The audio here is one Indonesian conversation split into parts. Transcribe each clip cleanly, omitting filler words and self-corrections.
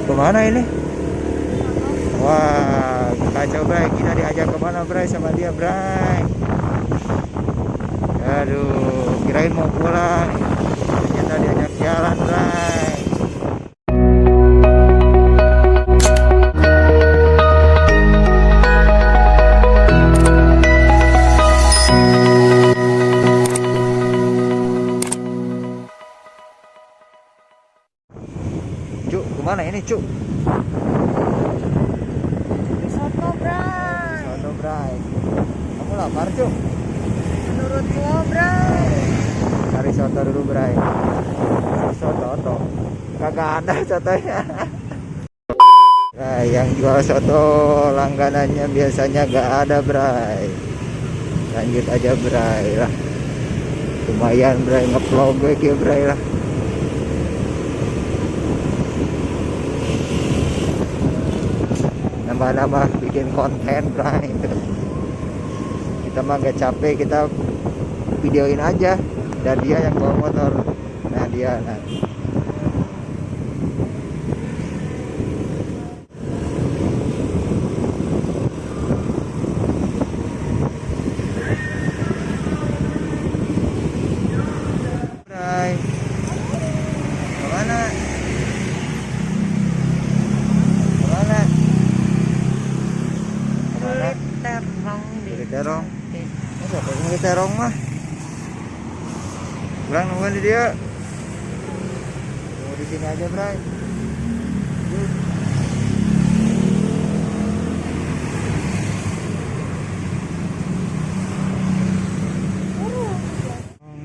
Kemana ini? Wah, kacau Bray. Kita diajak kemana Bray sama dia Bray? Aduh, kirain mau pulang. Ternyata diajak jalan Bray. Cuk, kemana ini Cuk? Soto, Bray. Soto Bray. Kamu lapar Cuk? Menurut lo, Bray. Cari soto dulu Bray. Soto. Kagak ada sotonya. Nah, yang jual soto langganannya biasanya gak ada Bray. Lanjut aja Bray lah. Lumayan Bray, nge-vlog gue ya Bray lah. Nambah-nambah bikin konten Bray. Kita mah gak capek, kita videoin aja. Dan dia yang bawa motor. Nah dia Bray. Kemana? Kemana? Kemana? Beli terong. Masa kok beli terong mah? Pulang nungguin di dia. Tunggu di sini aja, Bray.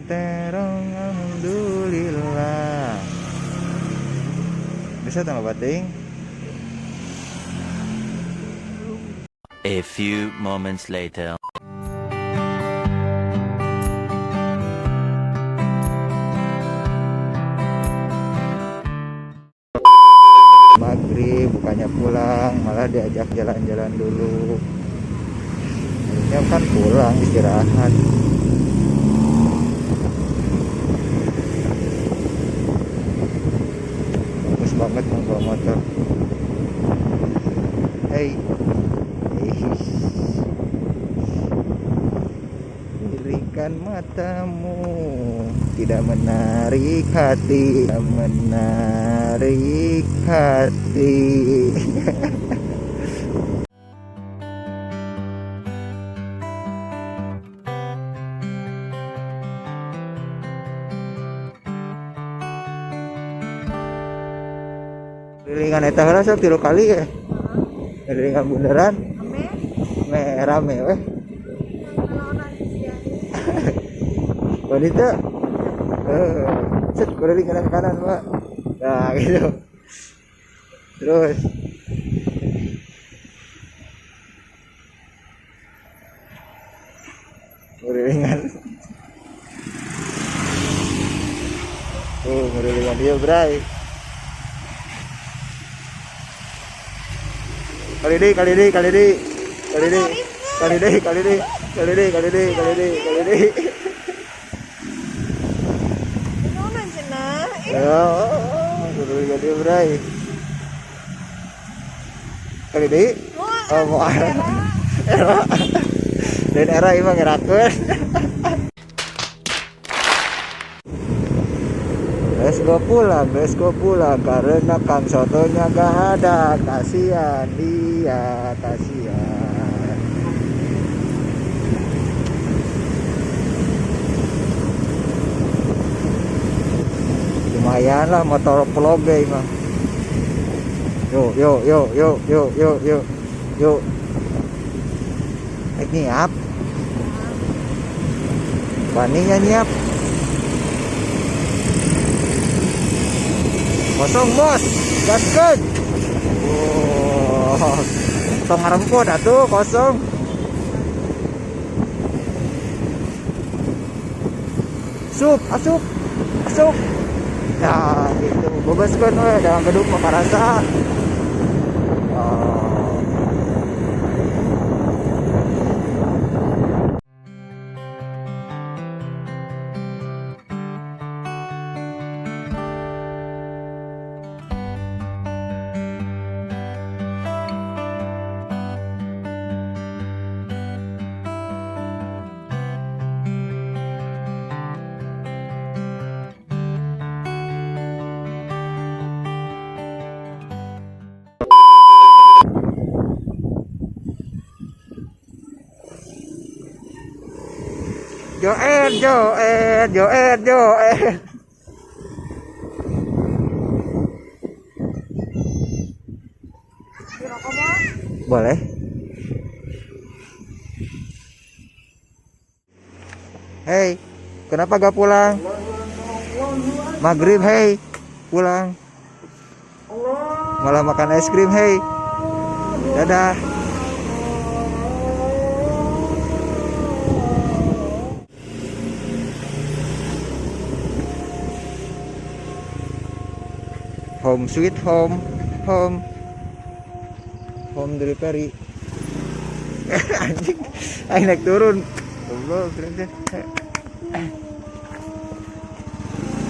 Terong alhamdulillah. Bisa tanggal bating. A few moments later. Maghrib bukannya pulang, malah diajak jalan-jalan dulu. Harusnya kan pulang istirahat. Bagus banget membawa motor. Hey. Dirikan matamu, tidak menarik hati, tidak menarik hati. Kelilingan eta heula sok 3 kali ya. Kelilingan bundaran. Rame weh. Wanita set keliling ke kanan Pak. Nah gitu. Terus kelilingan. Kelilingan dia Bray. Kali di. Ya, kelilingan dia Bray. Kali di. Oh, mau era. Dan era emang ngerakeun. Let's go pulang karena Kang Sotonya gak ada. Kasihan dia, kasihan. Lumayan lah motor vlog mah. Yuk. Nyiap. Baninya nyiap. Kosong bos, gaskeun. Oh, tong ngarempot atuh kosong. Asup. Nah, gitu. Bebaskeun we dalam gedung paparasa. Joet. Dirokok mah. Boleh. Hei, kenapa gak pulang? Maghrib, hei, pulang. Malah makan es krim, hei. Dadah. Home sweet home, home delivery. Anjing, aing naik turun. Goblok, keren.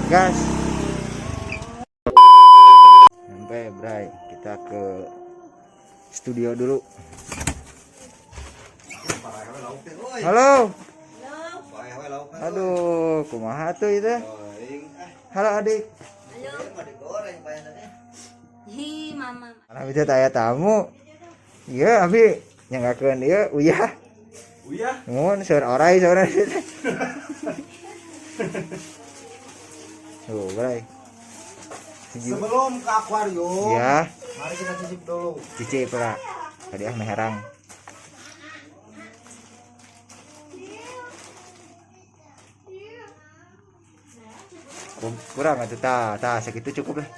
Gas. Sampai, Bray, kita ke studio dulu. Halo. Aduh, kumaha tuh itu? Halo adik. Hi, mama. Karena bisa tanya tamu. Iya, abi nyanggakeun ieu uyah. Mun seur orai sore. Tuh, Bray. Sebelum ke akuarium, Ya, mari kita cicip dulu. cicip lah. Tadi meherang. Kurang atuh tah segitu cukup lah.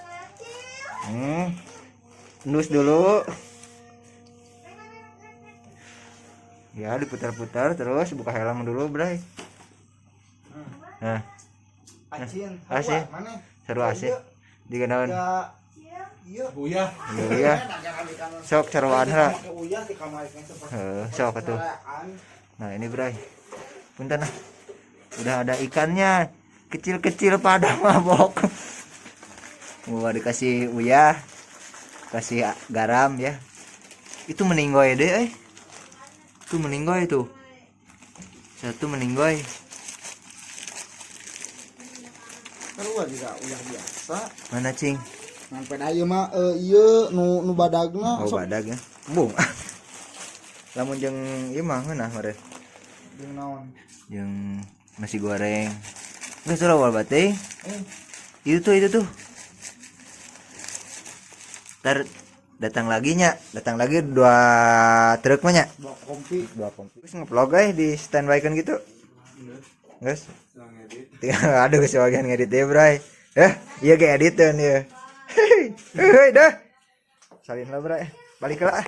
Endus dulu. Ya, diputar-putar terus buka helm dulu, Bray. Nah, Acin, Acin. mana? seru asik. Dikenalin. Ya, iya. Uyah. Iya. Sok seruan heula. Pakai uyah di kamar itu seperti Sok atuh. perayaan. Nah, ini, Bray. Punten nah. Udah ada ikannya. Kecil-kecil pada mabok. Gua dikasih uyah. Kasih garam ya. Itu meninggoy deh, Itu meninggoy tuh. Satu meninggoy. Sarua juga uyah biasa. Mana, Cing? Ngan peda ieu mah ieu nu badagna Oh, badag ya. Bung. Lamun jeung ieu mah ngeunah meureun. jeung naon? Jeung nasi goreng. Geus awal bate. Eh, Itu tuh. Ntar datang lagi 2 truk mah nya. bawa kompi. 2 kompi. Terus nge-vlog di standby kan gitu. Guys. Tinggal aduh sebagian ngedit ya, Bray. Iya kayak editan ya. Hei, dah. Salin lah, Bray. Balik lah.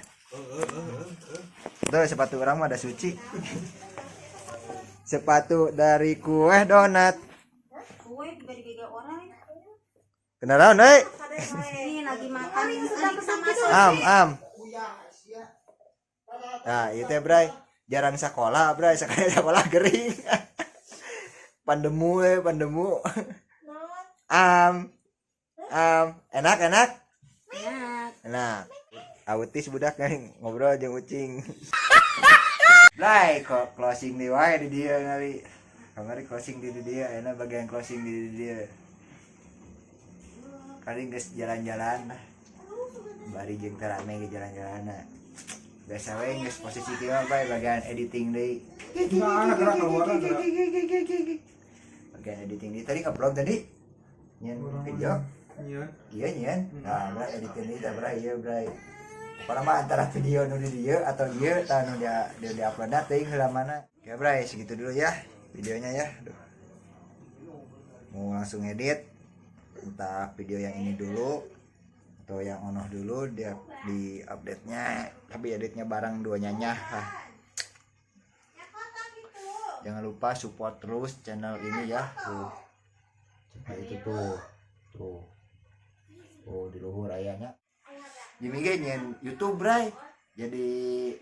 Tuh sepatu orang mah ada suci. Sepatu dari kue donat. Kue juga digigil orang. Kenalan, hei. Ini lagi makan sama Am. Nah, itu ya, Bray. Jarang sekolah, Bray. Sekali sekolah kering. Pandemu. Enak. enak. Autis budak kan ngobrol jeung ucing. Bray, kok closing di wae di dia kali. Kamari closing di dia, enak bagian closing di dia. Kali geus jalan-jalan. Bari jeung terame ge jalan-jalanna. Biasa we geus posisi kieu bae bagian editing deui. Nah, anak gerak keluar gerak. Bagian editing deui tadi upload tadi. Nyen video. Iya. Iya nyen. Nah, Bray editing deui tah Bray ieu Bray. Pokona mah antara video nu di dieu atau ieu tah nu dia upload teuing heula mana. Oke Bray, segitu dulu ya videonya ya. Aduh. Mau langsung edit. Entah video yang ini dulu atau yang onoh dulu dia di update-nya, tapi editnya bareng duanya nya. Jangan lupa support terus channel ini ya. Tuh. Itu tuh di luhur ayahnya. Jimmy ge nyen YouTube, Bray. Jadi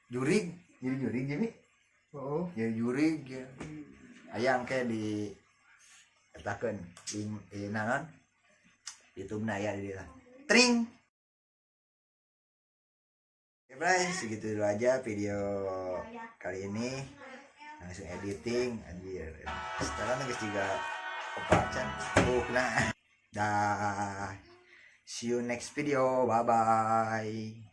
jurig Jimmy. Oh. Jadi jurig ya. Ayang ke di katakan naon YouTube na aya di dieu. Tring. Oke, Bray, segitu dulu aja video kali ini. Langsung editing anjir. Setelah geus juga opacan. Nah. Dah. See you next video. Bye bye.